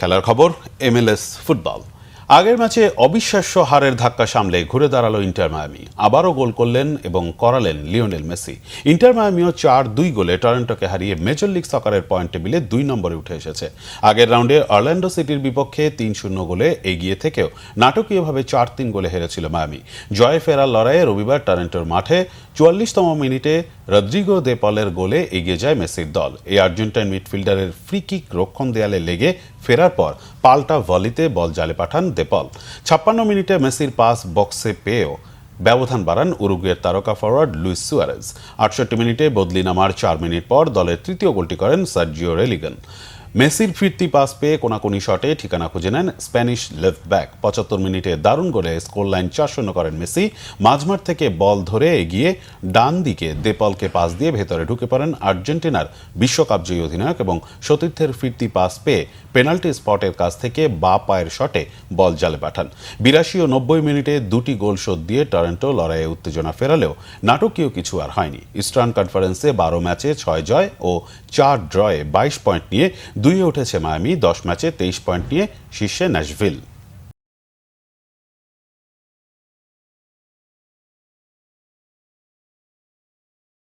খেলার খবর MLS football. আগের ম্যাচে অবিশ্বাস্য হারের ধাক্কা সামলে ঘুরে দাঁড়ালো ইন্টার মায়ামি। আবারও গোল করলেন এবং করালেন লিওনেল মেসি। ইন্টার মায়ামিও 4-2 গোলে টরন্টোকে হারিয়ে মেজর লিগ সকারের পয়েন্ট টেবিলে 2 নম্বরে উঠে এসেছে। আগের রাউন্ডে অরল্যান্ডো সিটির বিপক্ষে 3-0 গোলে এগিয়ে থেকেও নাটকীয়ভাবে 4-3 গোলে হেরেছিল মায়ামি। জয়ে ফেরার লড়াইয়ে রবিবার টরন্টোর মাঠে 44তম মিনিটে রদ্রিগো দে পলের গোলে এগিয়ে যায় মেসির দল। এই আর্জেন্টাইন মিডফিল্ডারের ফ্রি কিক রক্ষণ দেয়ালে লেগে ফেরার পর পাল্টা ভলিতে বল জালে পাঠান দে পল। 56 মিনিটে মেসির পাস বক্সে পেয়েও ব্যবধান বাড়ান উরুগুয়ের তারকা ফরওয়ার্ড লুইস সুয়ারেজ। 68 মিনিটে বদলি নামার 4 মিনিট পর দলের তৃতীয় গোলটি করেন সার্জিও রেলিগান। মেসির ফিরতি পাস পেয়ে কোনাকুনি শটে ঠিকানা খুঁজে নেন স্প্যানিশ লেফট ব্যাক। 75 মিনিটে দারুণ গোলে স্কোর লাইন 4-0 করেন মেসি। মাঝমাঠ থেকে বল ধরে এগিয়ে ডান দিকে দেপলকে পাস দিয়ে ভেতরে ঢুকে পড়েন আর্জেন্টিনার বিশ্বকাপ জয়ী অধিনায়ক এবং সতীর্থের ফিরতি পাস পেয়ে পেনাল্টি স্পটের কাছ থেকে বাঁ পায়ের শটে বল জালে পাঠান। 82 ও 90 মিনিটে দুটি গোল শোধ দিয়ে টরন্টো লড়াইয়ে উত্তেজনা ফেরালেও নাটকীয় কিছু আর হয়নি। ইস্টার্ন কনফারেন্সে 12 ম্যাচে 6 জয় ও 4 ড্রয়ে 22 পয়েন্ট নিয়ে 2-এ উঠেছে মায়ামি। 10 ম্যাচে 23 পয়েন্ট নিয়ে শীর্ষে ন্যাশভিল।